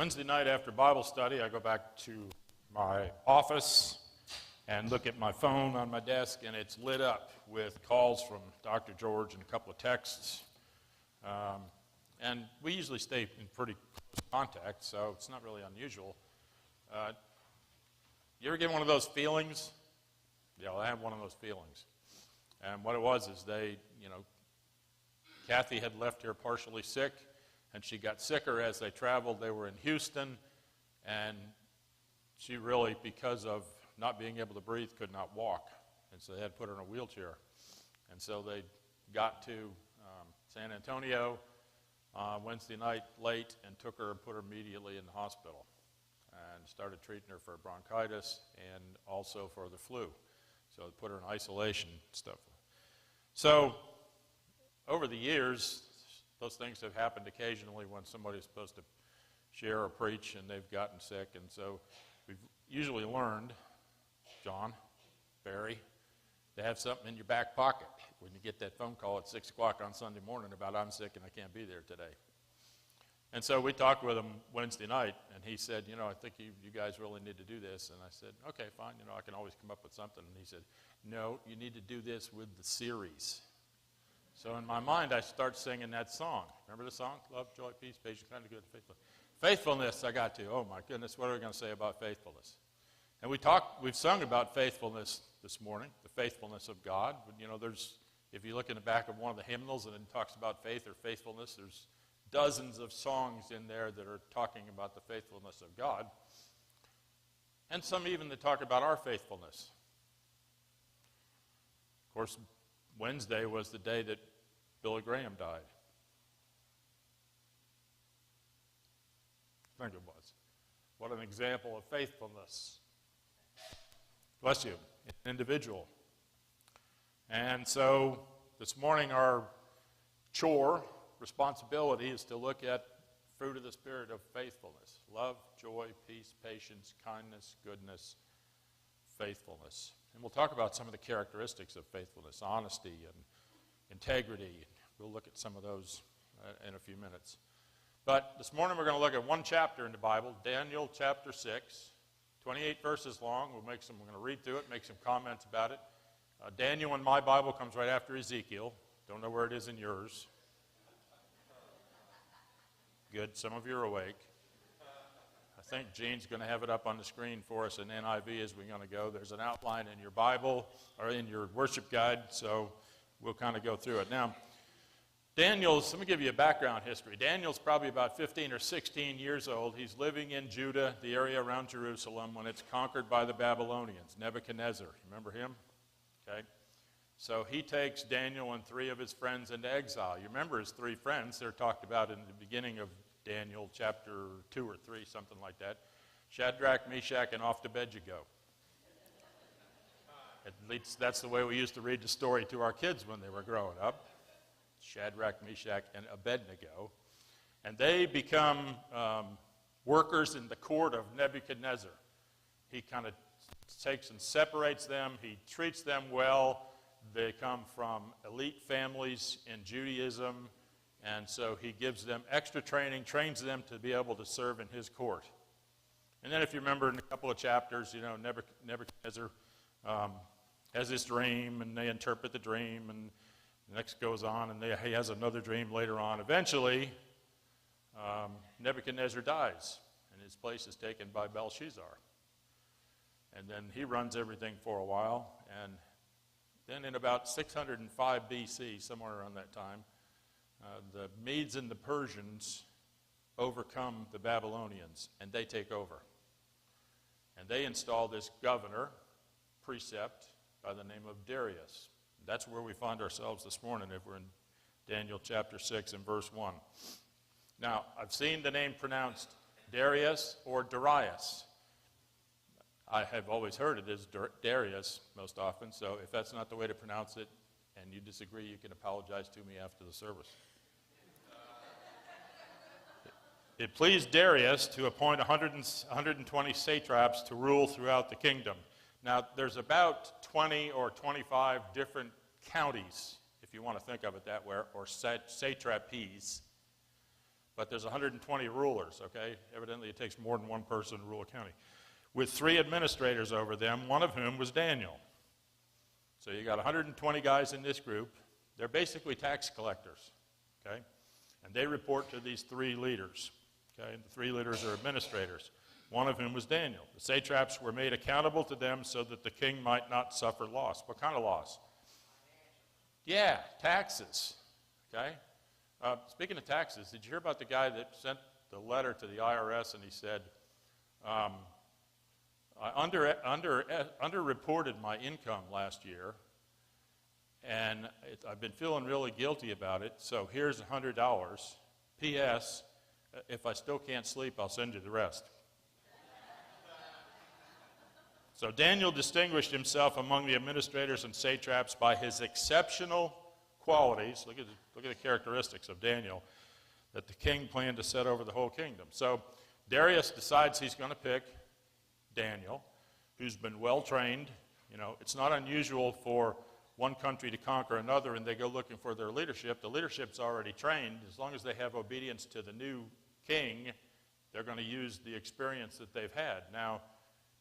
Wednesday night after Bible study, I go back to my office and look at my phone on my desk, and it's lit up with calls from Dr. George and a couple of texts. And we usually stay in pretty close contact, so it's not really unusual. You ever get one of those feelings? Yeah, well, I have one of those feelings. And what it was is Kathy had left here partially sick, and she got sicker as they traveled. They were in Houston, and she really, because of not being able to breathe, could not walk. And so they had to put her in a wheelchair. And so they got to San Antonio Wednesday night late and took her and put her immediately in the hospital and started treating her for bronchitis and also for the flu. So they put her in isolation stuff. So over the years, those things have happened occasionally when somebody's supposed to share or preach and they've gotten sick. And so we've usually learned, John, Barry, to have something in your back pocket when you get that phone call at 6 o'clock on Sunday morning about I'm sick and I can't be there today. And so we talked with him Wednesday night, and he said, I think you guys really need to do this. And I said, okay, fine, I can always come up with something. And he said, no, you need to do this with the series. So in my mind, I start singing that song. Remember the song? Love, joy, peace, patience, kindness, goodness, faithfulness. Faithfulness, I got to. Oh my goodness, what are we going to say about faithfulness? And we've sung about faithfulness this morning, the faithfulness of God. But, if you look in the back of one of the hymnals and it talks about faith or faithfulness, there's dozens of songs in there that are talking about the faithfulness of God. And some even that talk about our faithfulness. Of course, Wednesday was the day that Billy Graham died. I think it was. What an example of faithfulness. Bless you, an individual. And so this morning our responsibility is to look at fruit of the Spirit of faithfulness. Love, joy, peace, patience, kindness, goodness, faithfulness. And we'll talk about some of the characteristics of faithfulness, honesty and integrity. We'll look at some of those in a few minutes. But this morning we're going to look at one chapter in the Bible, Daniel chapter 6, 28 verses long. We're going to read through it, make some comments about it. Daniel in my Bible comes right after Ezekiel. Don't know where it is in yours. Good, some of you are awake. I think Gene's going to have it up on the screen for us in NIV as we're going to go. There's an outline in your Bible or in your worship guide, so we'll kind of go through it. Now, let me give you a background history. Daniel's probably about 15 or 16 years old. He's living in Judah, the area around Jerusalem, when it's conquered by the Babylonians, Nebuchadnezzar. Remember him? Okay. So he takes Daniel and 3 of his friends into exile. You remember his 3 friends. They're talked about in the beginning of Daniel chapter 2 or 3, something like that. Shadrach, Meshach, and off to bed you go. At least that's the way we used to read the story to our kids when they were growing up. Shadrach, Meshach, and Abednego. And they become workers in the court of Nebuchadnezzar. He kind of takes and separates them. He treats them well. They come from elite families in Judaism, and so he gives them extra training, trains them to be able to serve in his court. And then if you remember in a couple of chapters, Nebuchadnezzar has this dream, and they interpret the dream, and the next goes on, and he has another dream later on. Eventually, Nebuchadnezzar dies, and his place is taken by Belshazzar. And then he runs everything for a while, and then in about 605 BC, somewhere around that time, the Medes and the Persians overcome the Babylonians, and they take over. And they install this governor, precept, by the name of Darius. That's where we find ourselves this morning if we're in Daniel chapter 6 and verse 1. Now, I've seen the name pronounced Darius or Darius. I have always heard it as Darius most often, so if that's not the way to pronounce it and you disagree, you can apologize to me after the service. It pleased Darius to appoint 120 satraps to rule throughout the kingdom. Now, there's about 20 or 25 different counties, if you want to think of it that way, or satrapies. but there's 120 rulers, okay? Evidently it takes more than one person to rule a county, with 3 administrators over them, one of whom was Daniel. So you got 120 guys in this group. They're basically tax collectors, okay? And they report to these 3 leaders, okay? The 3 leaders are administrators, one of whom was Daniel. The satraps were made accountable to them so that the king might not suffer loss. What kind of loss? Yeah, taxes, okay? Speaking of taxes, did you hear about the guy that sent the letter to the IRS and he said, I underreported my income last year, and I've been feeling really guilty about it, so here's $100. P.S., if I still can't sleep, I'll send you the rest. So Daniel distinguished himself among the administrators and satraps by his exceptional qualities. Look at the characteristics of Daniel that the king planned to set over the whole kingdom. So Darius decides he's going to pick Daniel, who's been well trained. You know, it's not unusual for one country to conquer another and they go looking for their leadership. The leadership's already trained. As long as they have obedience to the new king, they're going to use the experience that they've had. Now,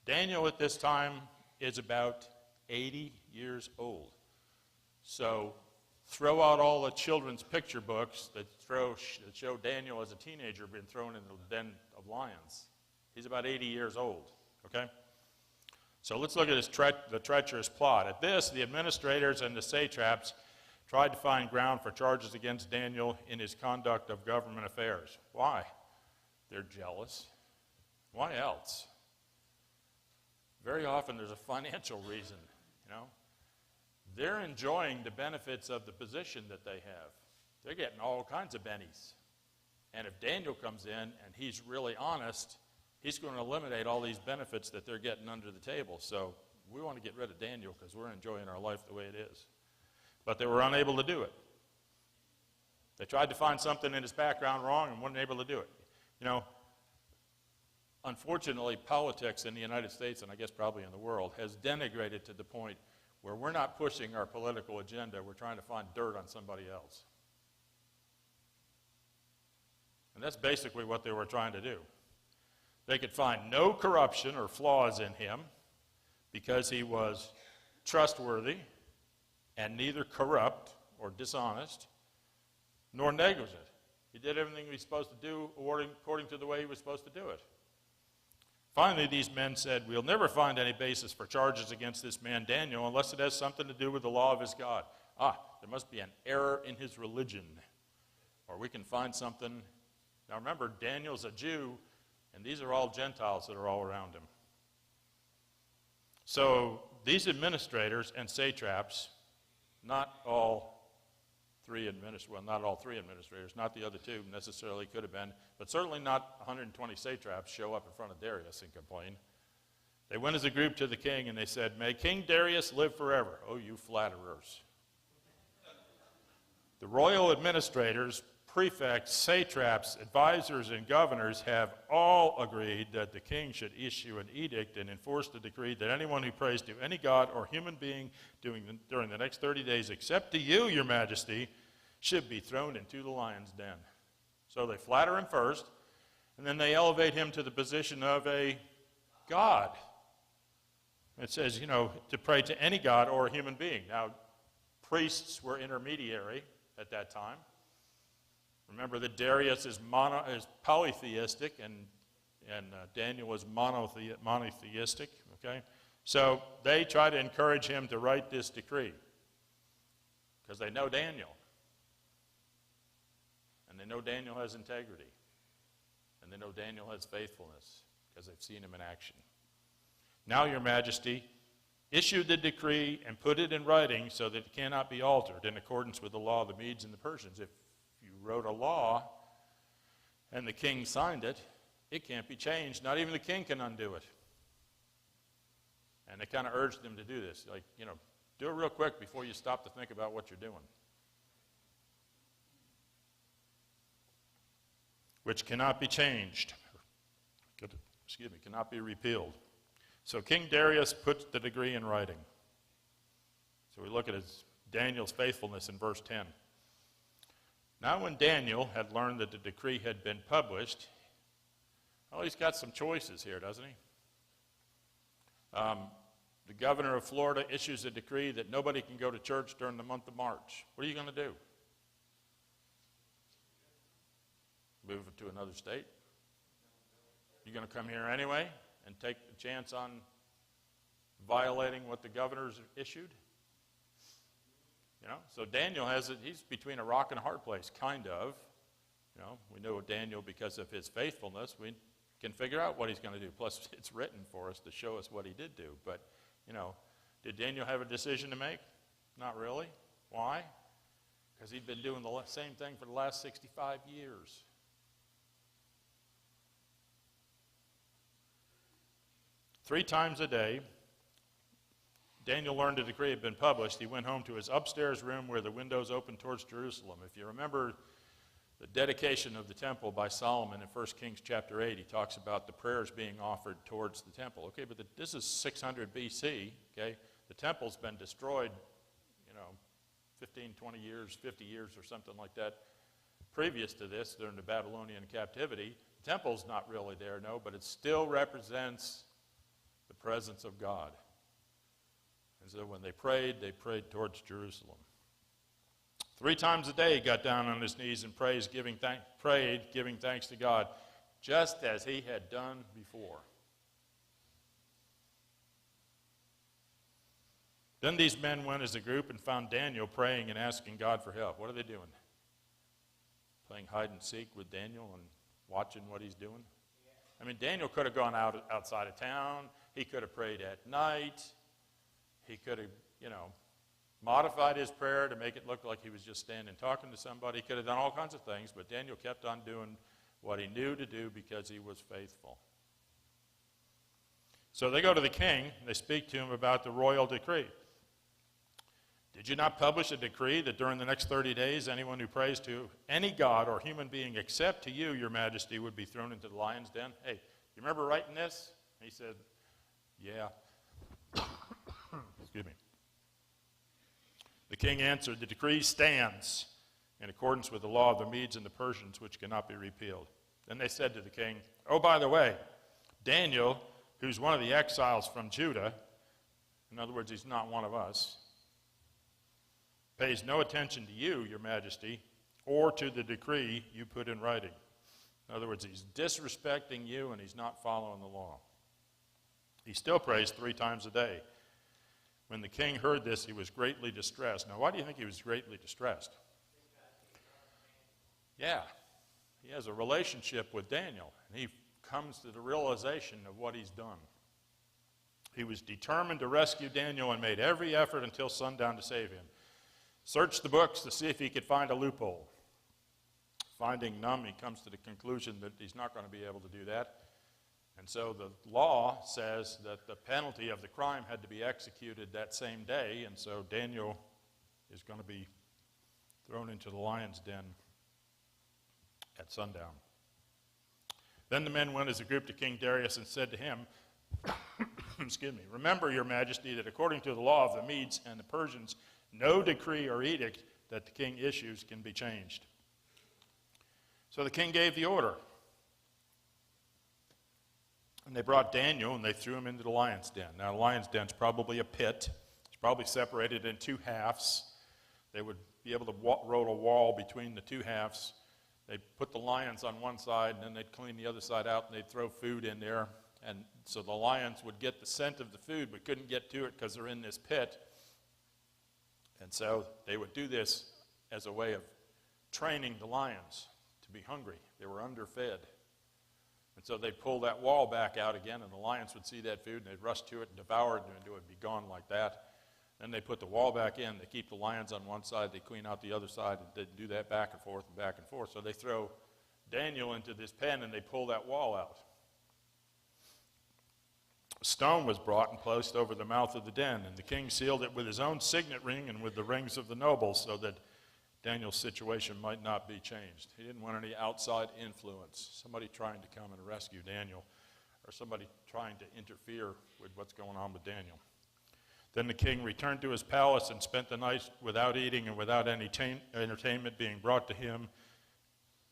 Daniel at this time is about 80 years old. So throw out all the children's picture books that show Daniel as a teenager being thrown into the den of lions. He's about 80 years old, okay? So let's look at the treacherous plot. At this, the administrators and the satraps tried to find ground for charges against Daniel in his conduct of government affairs. Why? They're jealous. Why else? Very often there's a financial reason, you know. They're enjoying the benefits of the position that they have. They're getting all kinds of bennies. And if Daniel comes in and he's really honest, he's going to eliminate all these benefits that they're getting under the table. So we want to get rid of Daniel because we're enjoying our life the way it is. But they were unable to do it. They tried to find something in his background wrong and weren't able to do it. You know, unfortunately, politics in the United States, and I guess probably in the world, has denigrated to the point where we're not pushing our political agenda. We're trying to find dirt on somebody else. And that's basically what they were trying to do. They could find no corruption or flaws in him because he was trustworthy and neither corrupt or dishonest nor negligent. He did everything he was supposed to do according to the way he was supposed to do it. Finally, these men said, we'll never find any basis for charges against this man Daniel unless it has something to do with the law of his God. There must be an error in his religion, or we can find something. Now remember, Daniel's a Jew, and these are all Gentiles that are all around him. So these administrators and satraps, not all three administrators, not the other 2 necessarily could have been, but certainly not 120 satraps show up in front of Darius and complain. They went as a group to the king and they said, may King Darius live forever. Oh, you flatterers. The royal administrators, prefects, satraps, advisors, and governors have all agreed that the king should issue an edict and enforce the decree that anyone who prays to any god or human being during the next 30 days, except to you, your majesty, should be thrown into the lion's den. So they flatter him first, and then they elevate him to the position of a god. It says, you know, to pray to any god or a human being. Now, priests were intermediary at that time. Remember that Darius is polytheistic and Daniel was monotheistic, okay? So they try to encourage him to write this decree because they know Daniel. And they know Daniel has integrity. And they know Daniel has faithfulness because they've seen him in action. Now, your majesty, issue the decree and put it in writing so that it cannot be altered in accordance with the law of the Medes and the Persians. If you wrote a law and the king signed it, it can't be changed. Not even the king can undo it. And they kind of urged them to do this. Like, you know, do it real quick before you stop to think about what you're doing. Which cannot be changed. Cannot be repealed. So King Darius puts the decree in writing. So we look at Daniel's faithfulness in verse 10. Now when Daniel had learned that the decree had been published, well, he's got some choices here, doesn't he? The governor of Florida issues a decree that nobody can go to church during the month of March. What are you going to do? Move it to another state? You're going to come here anyway and take the chance on violating what the governor's issued? You know, so Daniel he's between a rock and a hard place, kind of. You know, we know Daniel because of his faithfulness. We can figure out what he's going to do. Plus, it's written for us to show us what he did do. But, you know, did Daniel have a decision to make? Not really. Why? Because he'd been doing the same thing for the last 65 years. Three times a day, Daniel learned a decree had been published. He went home to his upstairs room where the windows opened towards Jerusalem. If you remember the dedication of the temple by Solomon in 1 Kings chapter 8, he talks about the prayers being offered towards the temple. Okay, but this is 600 BC, okay? The temple's been destroyed, 15, 20 years, 50 years or something like that. Previous to this, during the Babylonian captivity, the temple's not really there, no, but it still represents the presence of God. And so when they prayed towards Jerusalem. 3 times a day he got down on his knees and prayed, giving thanks to God, just as he had done before. Then these men went as a group and found Daniel praying and asking God for help. What are they doing? Playing hide and seek with Daniel and watching what he's doing? I mean, Daniel could have gone outside of town. He could have prayed at night. He could have, modified his prayer to make it look like he was just standing talking to somebody. He could have done all kinds of things, but Daniel kept on doing what he knew to do because he was faithful. So they go to the king, and they speak to him about the royal decree. Did you not publish a decree that during the next 30 days, anyone who prays to any god or human being except to you, your majesty, would be thrown into the lion's den? Hey, you remember writing this? He said, yeah. Excuse me. The king answered, the decree stands in accordance with the law of the Medes and the Persians, which cannot be repealed. Then they said to the king, oh, by the way, Daniel, who's one of the exiles from Judah, in other words, he's not one of us, pays no attention to you, your majesty, or to the decree you put in writing. In other words, he's disrespecting you and he's not following the law. He still prays 3 times a day. When the king heard this, he was greatly distressed. Now, why do you think he was greatly distressed? Yeah, he has a relationship with Daniel, and he comes to the realization of what he's done. He was determined to rescue Daniel and made every effort until sundown to save him. Searched the books to see if he could find a loophole. Finding none, he comes to the conclusion that he's not going to be able to do that. And so the law says that the penalty of the crime had to be executed that same day, and so Daniel is going to be thrown into the lion's den at sundown. Then the men went as a group to King Darius and said to him, excuse me, remember, your majesty, that according to the law of the Medes and the Persians, no decree or edict that the king issues can be changed. So the king gave the order. And they brought Daniel and they threw him into the lion's den. Now, the lion's den's probably a pit. It's probably separated in 2 halves. They would be able to roll a wall between the 2 halves. They'd put the lions on one side, and then they'd clean the other side out, and they'd throw food in there. And so the lions would get the scent of the food, but couldn't get to it because they're in this pit. And so they would do this as a way of training the lions to be hungry. They were underfed. And so they'd pull that wall back out again, and the lions would see that food, and they'd rush to it and devour it, and it would be gone like that. Then they put the wall back in. They keep the lions on one side. They clean out the other side, and they do that back and forth and back and forth. So they throw Daniel into this pen, and they pull that wall out. A stone was brought and placed over the mouth of the den, and the king sealed it with his own signet ring and with the rings of the nobles so that Daniel's situation might not be changed. He didn't want any outside influence, somebody trying to come and rescue Daniel, or somebody trying to interfere with what's going on with Daniel. Then the king returned to his palace and spent the night without eating and without any entertainment being brought to him,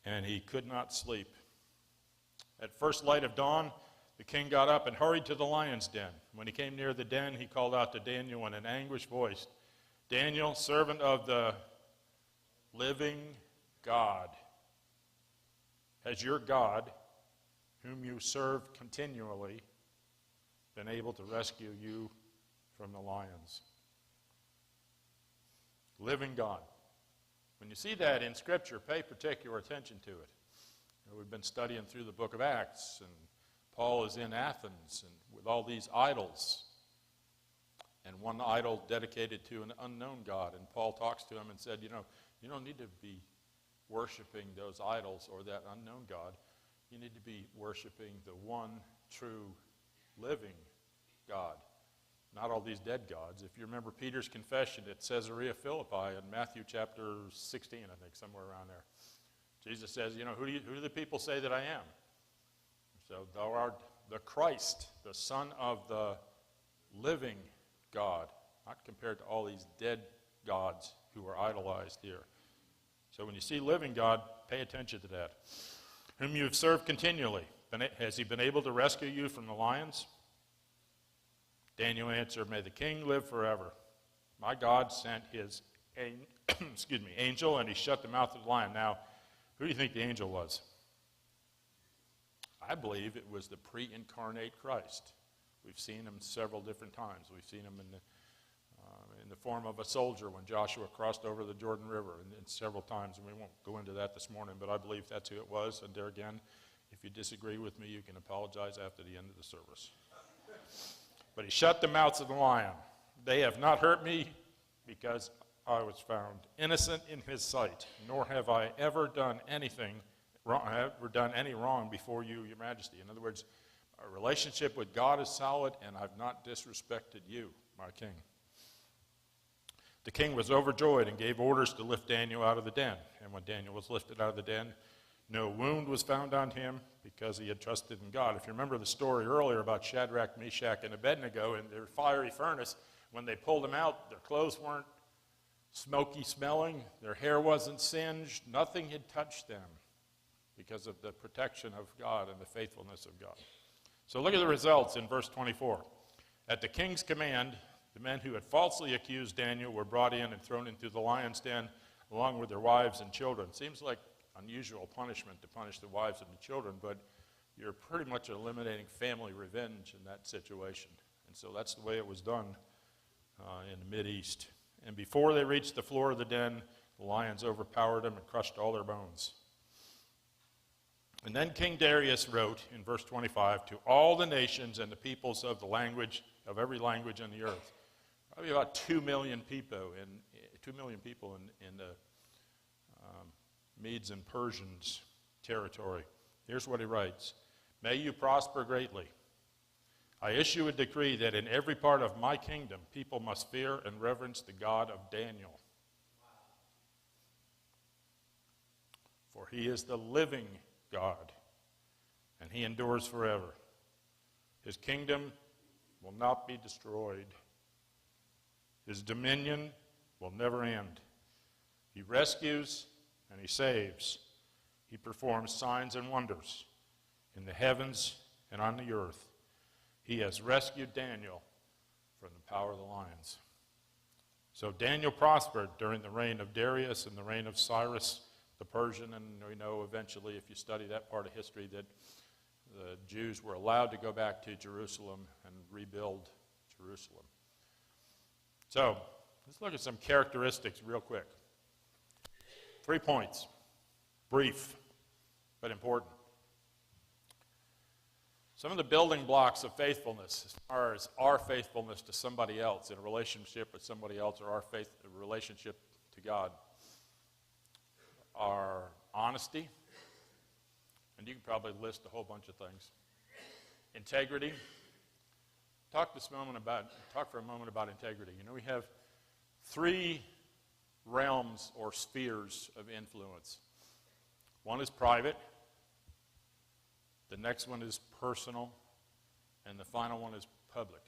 and he could not sleep. At first light of dawn, the king got up and hurried to the lion's den. When he came near the den, he called out to Daniel in an anguished voice, "Daniel, servant of the living God, has your God, whom you serve continually, been able to rescue you from the lions?" Living God. When you see that in Scripture, pay particular attention to it. We've been studying through the book of Acts, and Paul is in Athens and with all these idols, and one idol dedicated to an unknown God. And Paul talks to him and said, you don't need to be worshiping those idols or that unknown God. You need to be worshiping the one true living God, not all these dead gods. If you remember Peter's confession at Caesarea Philippi in Matthew chapter 16, I think, somewhere around there. Jesus says, who do the people say that I am? So thou art the Christ, the Son of the living God, not compared to all these dead gods who are idolized here. So when you see living God, pay attention to that. Whom you have served continually. Has he been able to rescue you from the lions? Daniel answered, "May the king live forever. My God sent his angel, and he shut the mouth of the lion." Now, who do you think the angel was? I believe it was the pre-incarnate Christ. We've seen him several different times. We've seen him in the form of a soldier when Joshua crossed over the Jordan River, and several times, and we won't go into that this morning, but I believe that's who it was. And there again, if you disagree with me, you can apologize after the end of the service. But he shut the mouths of the lion. They have not hurt me, because I was found innocent in his sight, nor have I ever done any wrong before you, your majesty. In other words, our relationship with God is solid, and I've not disrespected you, my king. The king was overjoyed and gave orders to lift Daniel out of the den. And when Daniel was lifted out of the den, no wound was found on him, because he had trusted in God. If you remember the story earlier about Shadrach, Meshach, and Abednego in their fiery furnace, when they pulled them out, their clothes weren't smoky smelling, their hair wasn't singed, nothing had touched them because of the protection of God and the faithfulness of God. So look at the results in verse 24. At the king's command, the men who had falsely accused Daniel were brought in and thrown into the lion's den along with their wives and children. Seems like unusual punishment to punish the wives and the children, but you're pretty much eliminating family revenge in that situation. And so that's the way it was done in the Mideast. And before they reached the floor of the den, the lions overpowered them and crushed all their bones. And then King Darius wrote in verse 25, to all the nations and the peoples of every language on the earth. Probably about 2 million people in the Medes and Persians territory. Here's what he writes. May you prosper greatly. I issue a decree that in every part of my kingdom, people must fear and reverence the God of Daniel. For he is the living God, and he endures forever. His kingdom will not be destroyed. His dominion will never end. He rescues and he saves. He performs signs and wonders in the heavens and on the earth. He has rescued Daniel from the power of the lions. So Daniel prospered during the reign of Darius and the reign of Cyrus the Persian, and we know eventually, if you study that part of history, that the Jews were allowed to go back to Jerusalem and rebuild Jerusalem. So let's look at some characteristics real quick. 3 points, brief but important. Some of the building blocks of faithfulness, as far as our faithfulness to somebody else, in a relationship with somebody else, or our relationship to God, are honesty, and you can probably list a whole bunch of things. Integrity. Talk for a moment about integrity. You know, we have 3 realms or spheres of influence. One is private, the next one is personal, and the final one is public.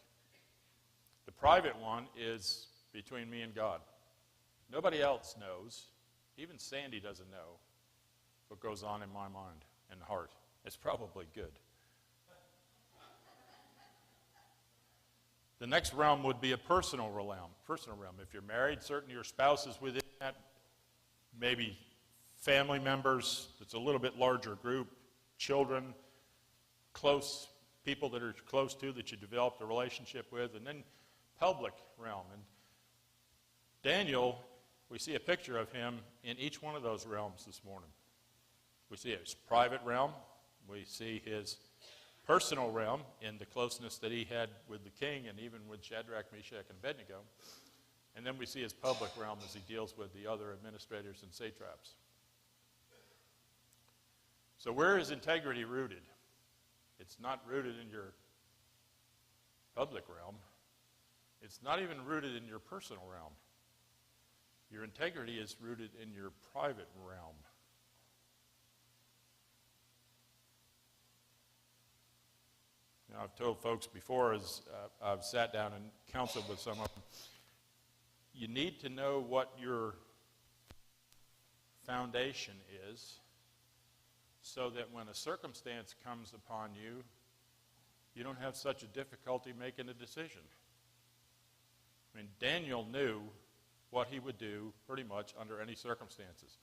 The private one is between me and God. Nobody else knows. Even Sandy doesn't know what goes on in my mind and heart. It's probably good. The next realm would be a personal realm. Personal realm. If you're married, certainly your spouse is within that. Maybe family members. It's a little bit larger group. Children, close people that are close to that you developed a relationship with, and then public realm. And Daniel, we see a picture of him in each one of those realms this morning. We see his private realm. We see his personal realm in the closeness that he had with the king and even with Shadrach, Meshach, and Abednego. And then we see his public realm as he deals with the other administrators and satraps. So where is integrity rooted? It's not rooted in your public realm. It's not even rooted in your personal realm. Your integrity is rooted in your private realm. Now, I've told folks before as I've sat down and counseled with some of them, you need to know what your foundation is so that when a circumstance comes upon you, you don't have such a difficulty making a decision. I mean, Daniel knew what he would do pretty much under any circumstances.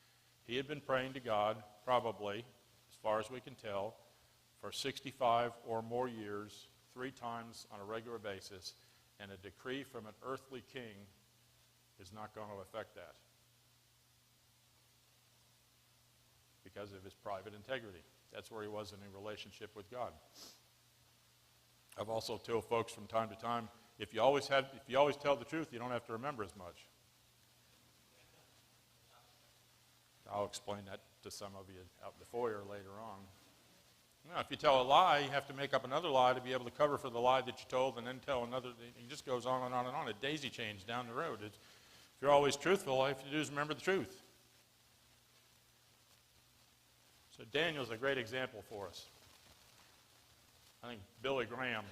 He had been praying to God, probably, as far as we can tell, for 65 or more years, 3 times on a regular basis, and a decree from an earthly king is not going to affect that because of his private integrity. That's where he was in a relationship with God. I've also told folks from time to time, if you always tell the truth, you don't have to remember as much. I'll explain that to some of you out in the foyer later on. Now, if you tell a lie, you have to make up another lie to be able to cover for the lie that you told, and then tell another. It just goes on and on and on. A daisy chains down the road. If you're always truthful, all you have to do is remember the truth. So Daniel's a great example for us. I think Billy Graham,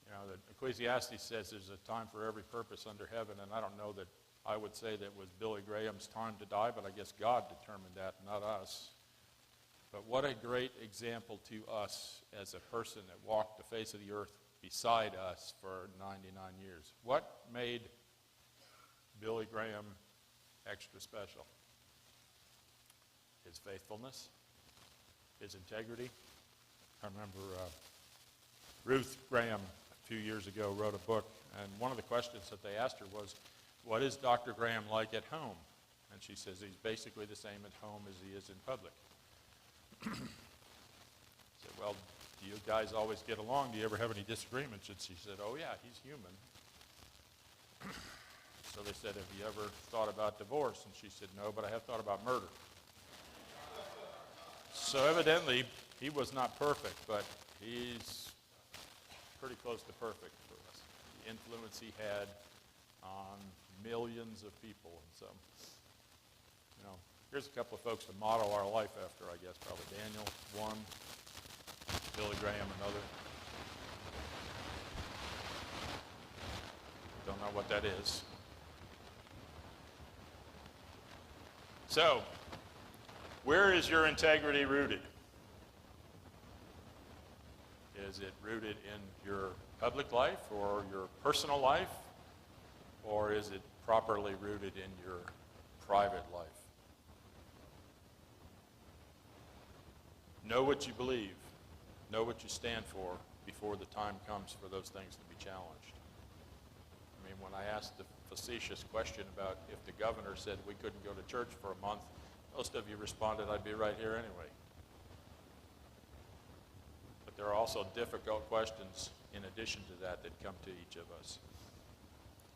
the Ecclesiastes says there's a time for every purpose under heaven, and I don't know that I would say that was Billy Graham's time to die, but I guess God determined that, not us. But what a great example to us as a person that walked the face of the earth beside us for 99 years. What made Billy Graham extra special? His faithfulness, his integrity. I remember Ruth Graham a few years ago wrote a book, and one of the questions that they asked her was, what is Dr. Graham like at home? And she says he's basically the same at home as he is in public. I said, well, do you guys always get along? Do you ever have any disagreements? And she said, oh yeah, he's human. So they said, have you ever thought about divorce? And she said, no, but I have thought about murder. So evidently, he was not perfect, but he's pretty close to perfect for us. The influence he had on millions of people. And so, here's a couple of folks to model our life after, I guess. Probably Daniel, one. Billy Graham, another. Don't know what that is. So, where is your integrity rooted? Is it rooted in your public life or your personal life? Or is it properly rooted in your private life? Know what you believe. Know what you stand for before the time comes for those things to be challenged. I mean, when I asked the facetious question about if the governor said we couldn't go to church for a month, most of you responded, I'd be right here anyway. But there are also difficult questions in addition to that come to each of us.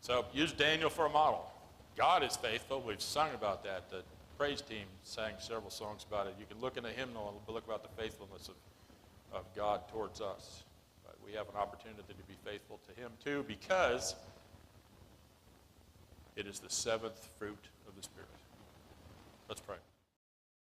So use Daniel for a model. God is faithful. We've sung about that. The praise team sang several songs about it. You can look in a hymnal and look about the faithfulness of God towards us. But we have an opportunity to be faithful to him too, because it is the 7th fruit of the Spirit. Let's pray.